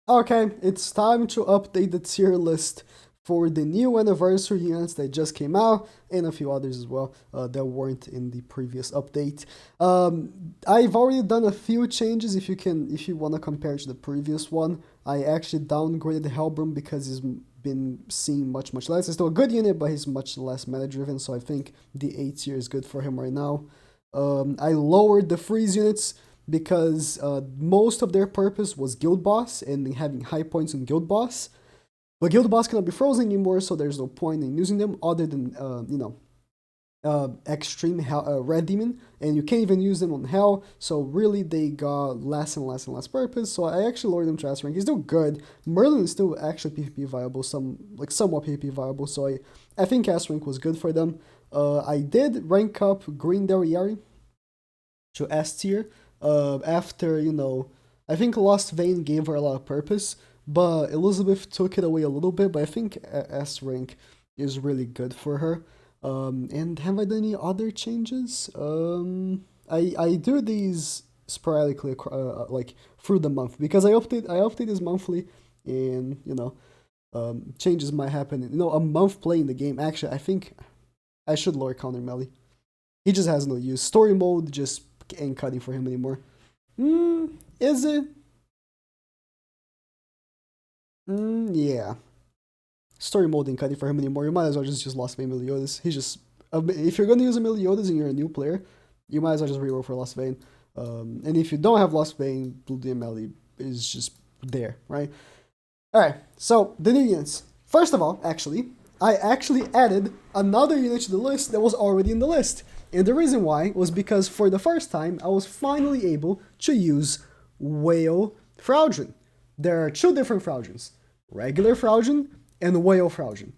Okay, it's time to update the tier list for the new anniversary units that just came out, and a few others as well that weren't in the previous update. I've already done a few changes. If you want to compare to the previous one, I actually downgraded Hellbroom because he's been seeing much less. It's still a good unit, but he's much less meta driven. So I think the A tier is good for him right now. I lowered the freeze units because most of their purpose was Guild Boss and having high points on Guild Boss. But Guild Boss cannot be frozen anymore, so there's no point in using them other than, Extreme Hell, Red Demon, and you can't even use them on Hell, so really they got less and less purpose, so I actually lowered them to S rank. He's still good. Merlin is still actually PvP viable, somewhat PvP viable, so I think S rank was good for them. I did rank up Green Derriere to S tier, after, I think Lost Vein gave her a lot of purpose, but Elizabeth took it away a little bit, but I think S rank is really good for her. And have I done any other changes? I do these sporadically, like through the month, because I update this monthly, and changes might happen. A month playing the game. Actually, I think I should lower counter melee. He just has no use. Story mode just ain't cutting for him anymore. Is it? Yeah. Story mode ain't cutting for him anymore. You might as well just use Lost Vein Meliodas. He's just if you're gonna use a Meliodas and you're a new player, you might as well just reroll for Lost Vein. And if you don't have Lost Vein, Blue DML is just there, right? Alright, so the new units. First of all, I actually added another unit to the list that was already in the list. And the reason why was because for the first time, I was finally able to use Whale Fraudrin. There are two different Fraudrins, regular Fraudrin and Whale Fraudrin.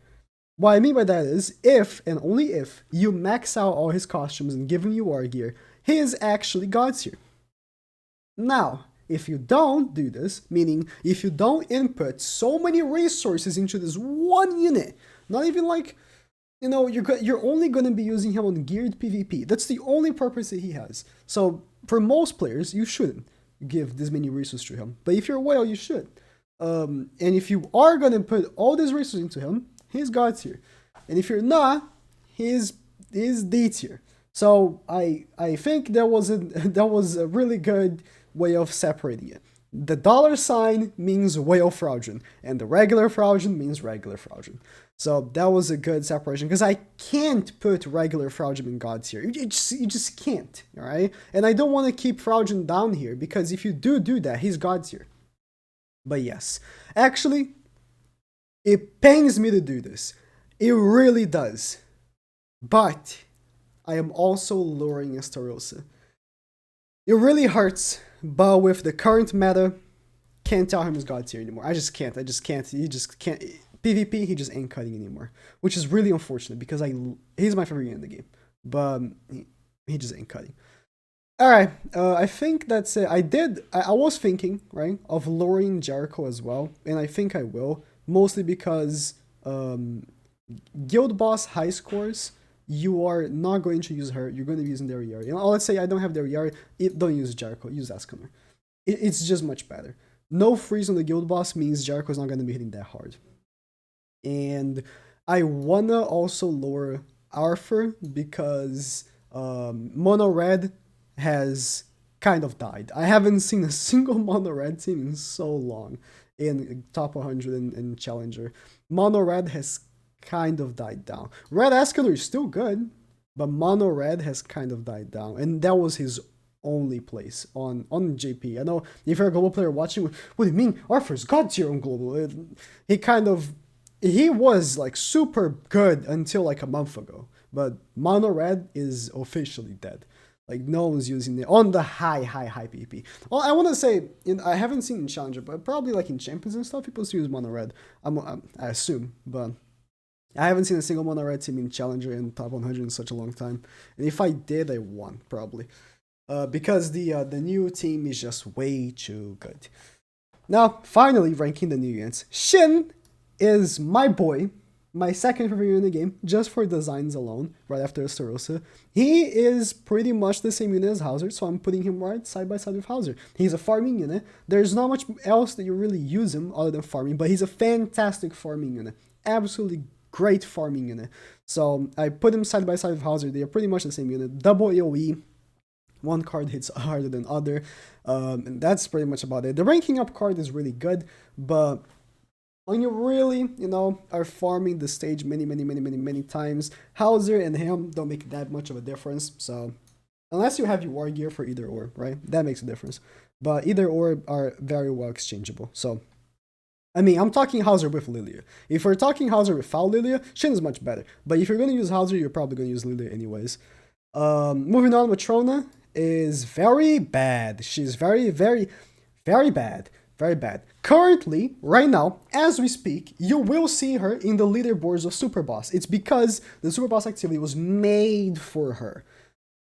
What I mean by that is, if and only if you max out all his costumes and give him UR gear, he is actually God tier. Now, if you don't do this, meaning if you don't input so many resources into this one unit, not even like, you're only going to be using him on geared PvP. That's the only purpose that he has. So for most players, you shouldn't give this many resources to him. But if you're a whale, you should. And if you are going to put all these resources into him, he's God tier. And if you're not, he's D tier. So I think that was a really good way of separating it. The $sign means Whale Fraudrin, and the regular Fraudrin means regular Fraudrin. So that was a good separation, because I can't put regular Fraudrin in God tier. You just can't, alright? And I don't want to keep Fraudrin down here, because if you do that, he's God tier. But yes, actually, it pains me to do this. It really does. But I am also lowering Estarossa. It really hurts, but with the current meta, can't tell him he's God tier anymore. I just can't. He just can't. PvP, he just ain't cutting anymore, which is really unfortunate because he's my favorite unit in the game, but he just ain't cutting. All right, I think that's it. I was thinking, right, of lowering Jericho as well, and I think I will, mostly because Guild Boss high scores, you are not going to use her. You're going to be using Derriere. Let's say I don't have Derriere. Don't use Jericho. Use Escanor. It's just much better. No freeze on the Guild Boss means Jericho's not going to be hitting that hard. And I wanna also lower Arther because Mono Red has kind of died. I haven't seen a single Mono Red team in so long in top 100 and Challenger. Mono Red has kind of died down. Red Escanor is still good, but Mono Red has kind of died down, and that was his only place on JP. I know if you're a global player watching, what do you mean Arthur's God tier on global? He was like super good until like a month ago, but Mono Red is officially dead. Like no one's using it on the high PvP. Well, I want to say I haven't seen in Challenger, but probably like in Champions and stuff, people still use Mono Red. I assume, but I haven't seen a single Mono Red team in Challenger in top 100 in such a long time. And if I did, I won probably, because the new team is just way too good. Now, finally ranking the new units. Shin is my boy. my second favorite unit in the game, just for designs alone, right after Estarossa. He is pretty much the same unit as Hauser, so I'm putting him right side by side with Hauser. He's a farming unit. There's not much else that you really use him other than farming, but he's a fantastic farming unit. Absolutely great farming unit. So I put him side by side with Hauser. They are pretty much the same unit. Double AoE. One card hits harder than other. And that's pretty much about it. The ranking up card is really good, but when you really, are farming the stage many times, Hauser and him don't make that much of a difference. So unless you have your war gear for either or, right? That makes a difference. But either or are very well exchangeable. So I mean, I'm talking Hauser with Lilia. If we're talking Hauser without Lilia, Shin is much better. But if you're going to use Hauser, you're probably going to use Lilia anyways. Moving on, Matrona is very bad. She's very bad. Very bad. Currently, right now, as we speak, you will see her in the leaderboards of Super Boss. It's because the Super Boss activity was made for her.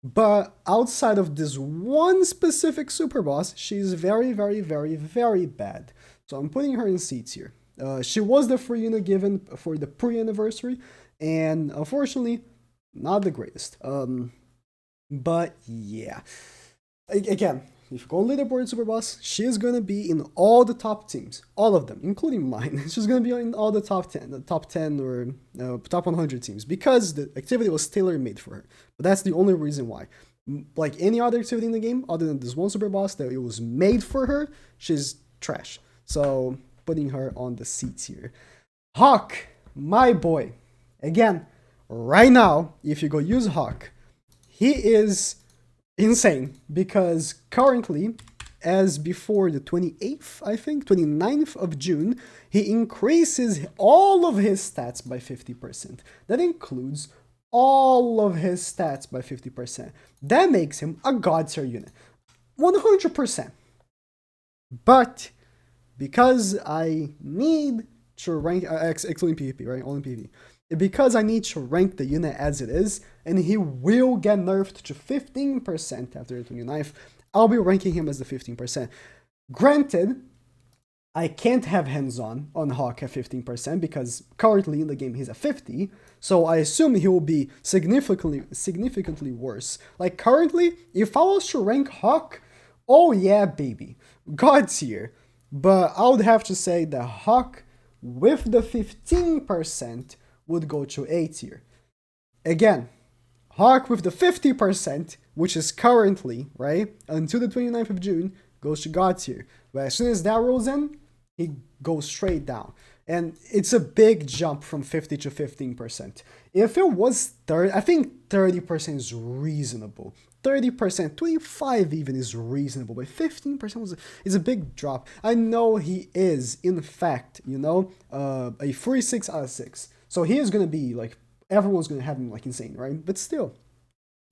But outside of this one specific Super Boss, she's very bad. So I'm putting her in seats here. She was the free unit given for the pre-anniversary, and unfortunately, not the greatest. But yeah. Again, if you go on leaderboard Super Boss, she's gonna be in all the top teams, all of them, including mine. She's gonna be in all the top 10 or top 100 teams because the activity was tailor-made for her. But that's the only reason why. Like any other activity in the game, other than this one Super Boss that it was made for her, she's trash. So putting her on the seats here. Hawk, my boy. Again, right now, if you go use Hawk, he is insane because currently, as before the 28th, I think, 29th of June, he increases all of his stats by 50%. That includes all of his stats by 50%. That makes him a god tier unit. 100%. But because I need to rank, excluding PvP, right? Only PvP. Because I need to rank the unit as it is, and he will get nerfed to 15% after the 29th, I'll be ranking him as the 15%. Granted, I can't have hands-on on Hawk at 15% because currently in the game he's at 50, so I assume he will be significantly worse. Like currently, if I was to rank Hawk, oh yeah baby, god tier. But I would have to say that Hawk with the 15% would go to A tier. Again, Hawk with the 50%, which is currently, right, until the 29th of June, goes to God tier. But as soon as that rolls in, he goes straight down. And it's a big jump from 50 to 15%. If it was 30, I think 30% is reasonable. 30%, 25 even is reasonable, but 15% is a big drop. I know he is, in fact, a free 6 out of 6. So he is going to be, like, everyone's going to have him, like, insane, right? But still,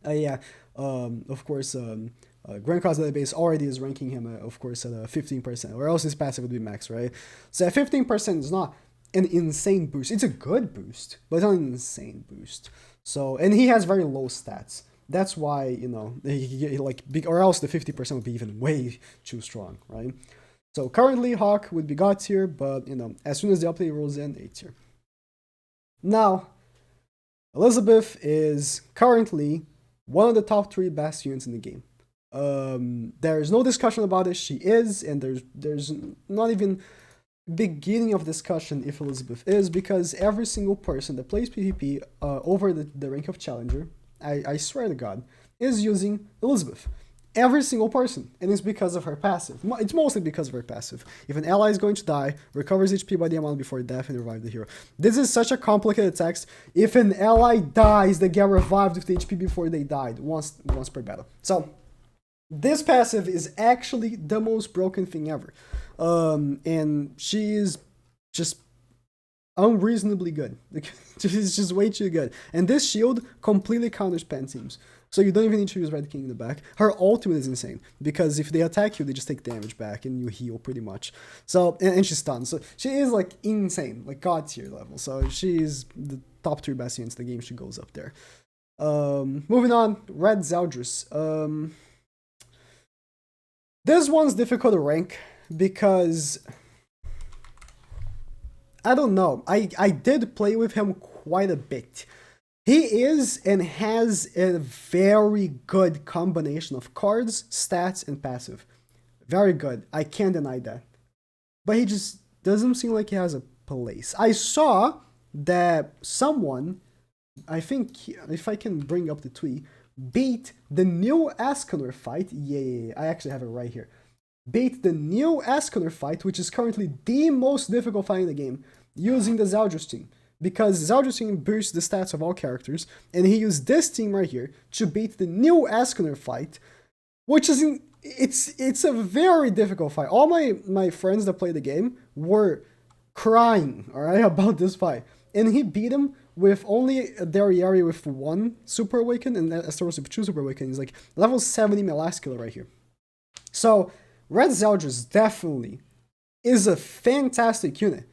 of course, Grand Cross Database already is ranking him, of course, at 15%, or else his passive would be max, right? So at 15% is not an insane boost. It's a good boost, but it's not an insane boost. So, and he has very low stats. That's why, or else the 50% would be even way too strong, right? So currently, Hawk would be God tier, but, as soon as the update rolls in, A tier. Now, Elizabeth is currently one of the top 3 best units in the game. There's no discussion about it. She is, and there's not even beginning of discussion if Elizabeth is, because every single person that plays PvP over the rank of Challenger, I swear to God, is using Elizabeth. Every single person, and it's because of her passive. It's mostly because of her passive. If an ally is going to die, recovers HP by the amount before death and revive the hero. This is such a complicated text. If an ally dies, they get revived with the HP before they died, once per battle. So, this passive is actually the most broken thing ever. And she is just unreasonably good. It's just way too good. And this shield completely counters pen teams. So you don't even need to use Red King in the back. Her ultimate is insane, because if they attack you, they just take damage back and you heal pretty much. So, and she's stunned. So she is like insane, like god tier level. So she's the top 3 best units in the game. She goes up there. Moving on, Red Zeldris. This one's difficult to rank because I don't know. I did play with him quite a bit. He is and has a very good combination of cards, stats, and passive. Very good. I can't deny that. But he just doesn't seem like he has a place. I saw that someone, I think, if I can bring up the tweet, beat the new Escanor fight. Yeah, I actually have it right here. Beat the new Escanor fight, which is currently the most difficult fight in the game, using the Zeldris team. Because Zeldris team boosts the stats of all characters, and he used this team right here to beat the new Escanor fight, which is it's a very difficult fight. All my friends that play the game were crying, alright, about this fight. And he beat him with only Dariari with 1 Super Awaken and Estarossa with 2 Super Awaken. He's like level 70 Melascula right here. So Red Zeldris definitely is a fantastic unit.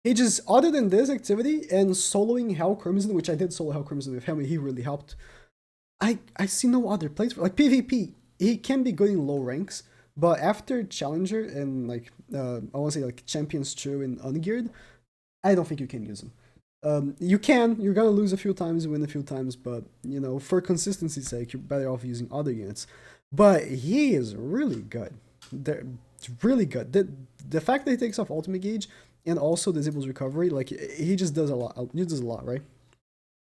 He just, other than this activity and soloing Hell Crimson, which I did solo Hell Crimson with him, he really helped. I see no other place for, like, PvP. He can be good in low ranks, but after Challenger and like I want to say like Champions 2 and Ungeared, I don't think you can use him. You're gonna lose a few times, win a few times, but you know, for consistency's sake, you're better off using other units. But he is really good. They're really good. The fact that he takes off ultimate gauge and also disables recovery, like he just does a lot. He does a lot, right?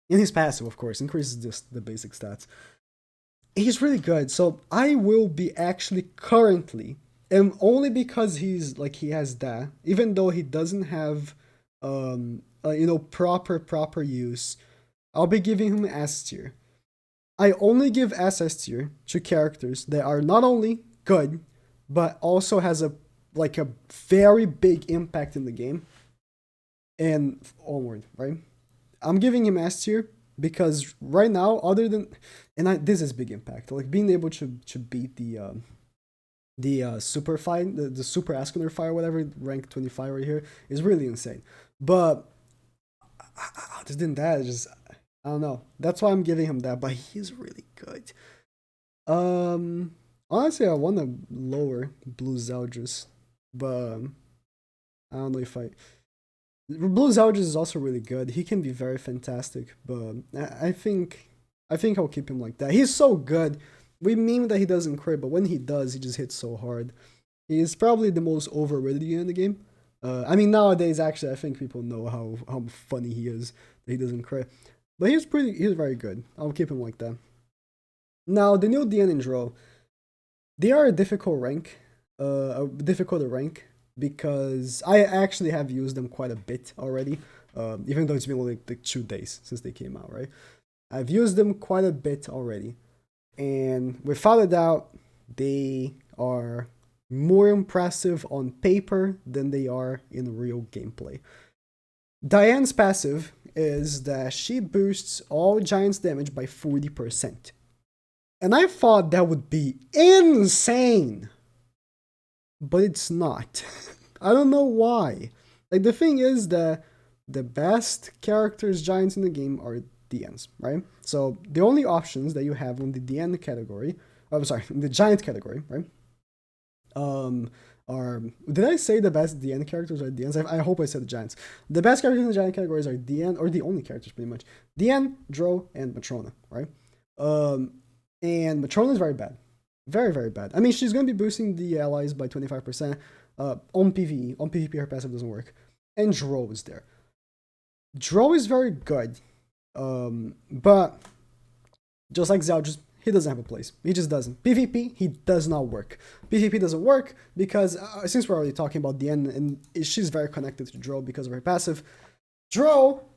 And his passive, of course, increases just the basic stats. He's really good. So I will be actually currently, and only because he's like he has that, even though he doesn't have proper use, I'll be giving him S tier. I only give SS tier to characters that are not only good, but also has a very big impact in the game and onward, right? I'm giving him S tier because right now, other than, this is big impact, like being able to beat the super fight, the super Escanor fire, whatever, rank 25 right here, is really insane. But other than that, just I don't know. That's why I'm giving him that. But he's really good. Honestly, I want to lower Blue Zeldris, but I don't know if I. Blue Zeldris is also really good. He can be very fantastic, but I think I'll keep him like that. He's so good. We meme that he doesn't crit, but when he does, he just hits so hard. He's probably the most overrated unit in the game. I mean, nowadays, actually, I think people know how funny he is that he doesn't crit. But he's very good. I'll keep him like that. Now, the new Diane and Drole, they are a difficult rank. Difficult to rank because I actually have used them quite a bit already. Even though it's been only like 2 days since they came out, right? I've used them quite a bit already. And without a doubt, they are more impressive on paper than they are in real gameplay. Diane's passive is that she boosts all giants damage by 40%. And I thought that would be insane. But it's not. I don't know why. Like, the thing is that the best characters giants in the game are DNs, right? So the only options that you have in the DN category, in the giant category, right? Did I say the best DN characters are DNs? I hope I said the giants. The best characters in the giant categories are DN, or the only characters pretty much. DN, Drole, and Matrona, right? And Matrona is very bad. Very, very bad. I mean, she's going to be boosting the allies by 25%. On PvE. On PvP, her passive doesn't work. And Drole is there. Drole is very good. But just like Zeldris, he doesn't have a place. He just doesn't. PvP, he does not work. PvP doesn't work because, since we're already talking about the end, and she's very connected to Drole because of her passive. Drole,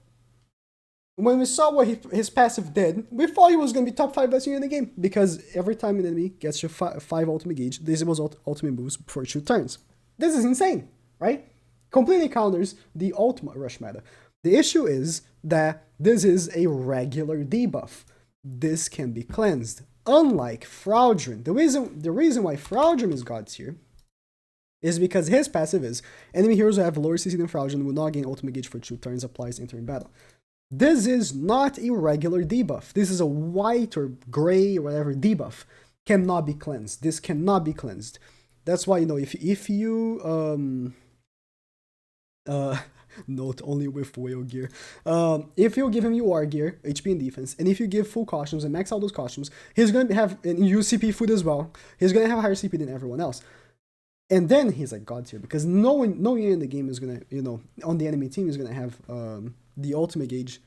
when we saw what his passive did, we thought he was going to be top 5 best unit in the game because every time an enemy gets your 5 ultimate gauge, disables ultimate boost for 2 turns. This is insane, right? Completely counters the ultimate rush meta. The issue is that this is a regular debuff. This can be cleansed. Unlike Fraudrin, the reason why Fraudrin is God tier is because his passive is enemy heroes who have lower CC than Fraudrin will not gain ultimate gauge for 2 turns applies entering battle. This is not a regular debuff. This is a white or gray or whatever debuff. Cannot be cleansed. This cannot be cleansed. That's why, you know, if you Note only with whale gear. If you give him UR gear, HP and defense, and if you give full costumes and max out those costumes, he's gonna have and use CP food as well. He's gonna have higher CP than everyone else. And then he's like god tier because no one in the game is gonna, on the enemy team is gonna have the ultimate gauge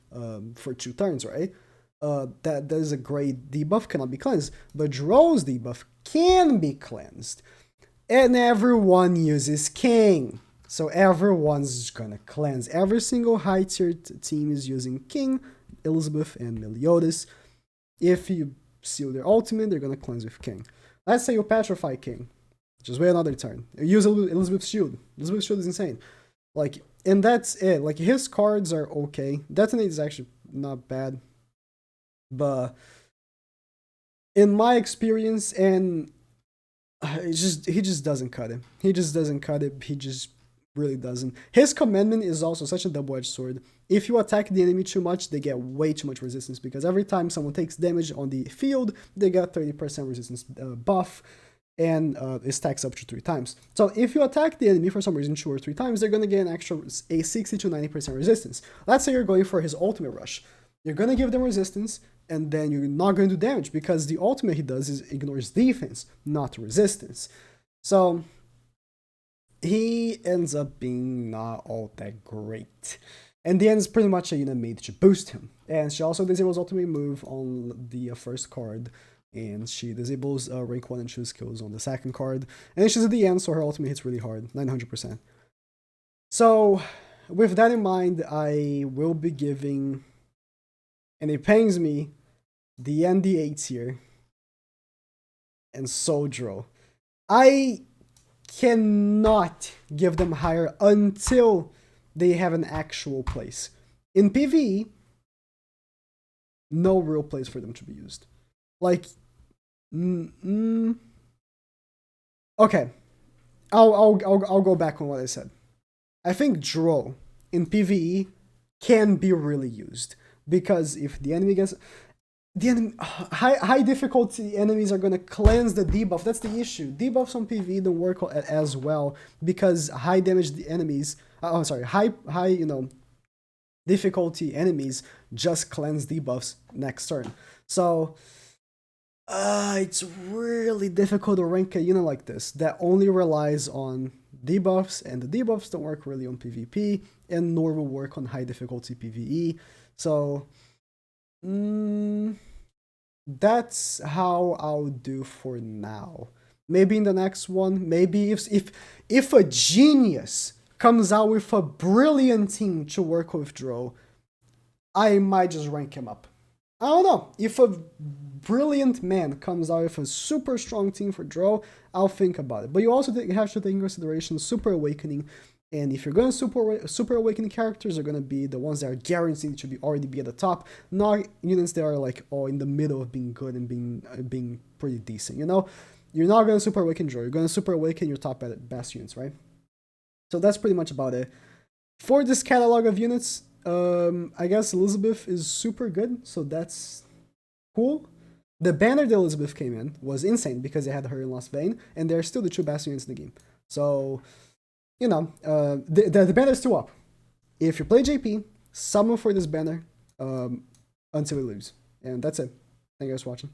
for 2 turns, right? That is a great debuff, cannot be cleansed. But Drole's debuff can be cleansed. And everyone uses King. So everyone's gonna cleanse. Every single high tier team is using King, Elizabeth, and Meliodas. If you seal their ultimate, they're gonna cleanse with King. Let's say you petrify King. Just wait another turn. Use Elizabeth's shield. Elizabeth's shield is insane. And that's it. His cards are okay. Detonate is actually not bad. But in my experience, and he just doesn't cut it. He just doesn't cut it. He just really doesn't. His commandment is also such a double-edged sword. If you attack the enemy too much, they get way too much resistance because every time someone takes damage on the field, they get 30% resistance buff, and it stacks up to 3 times. So if you attack the enemy for some reason 2 or 3 times, they're gonna get an extra 60 to 90% resistance. Let's say you're going for his ultimate rush. You're gonna give them resistance, and then you're not going to do damage because the ultimate he does is ignores defense, not resistance. So he ends up being not all that great. And the end is pretty much a unit made to boost him. And she also disables ultimate move on the first card, and she disables rank 1 and 2 skills on the second card. And she's at the end, so her ultimate hits really hard, 900%. So with that in mind, I will be giving, and it pains me, the ND8 tier and Drole. I cannot give them higher until they have an actual place. In PvE, no real place for them to be used. Okay, I'll go back on what I said. I think Drole in PvE can be really used because if the enemy gets high difficulty enemies are gonna cleanse the debuff. That's the issue. Debuffs on PvE don't work as well because high damage enemies. High difficulty enemies just cleanse debuffs next turn. So it's really difficult to rank a unit like this that only relies on debuffs, and the debuffs don't work really on PvP and nor will work on high difficulty PvE. So that's how I'll do for now. Maybe in the next one, maybe if a genius comes out with a brilliant team to work with Drole, I might just rank him up. I don't know. If a brilliant man comes out with a super strong team for Drole, I'll think about it. But you also have to take into consideration Super Awakening. And if you're going to super awakening characters, are going to be the ones that are guaranteed to already be at the top, not units that are in the middle of being good and being pretty decent. You're not going to super awaken Drole. You're going to super awaken your top best units, right? So that's pretty much about it. For this catalog of units, I guess Elizabeth is super good, so that's cool. The banner that Elizabeth came in was insane because they had her in Lost Vein, and they're still the 2 best units in the game. So the banner is still up. If you play JP, summon for this banner until it leaves. And that's it. Thank you guys for watching.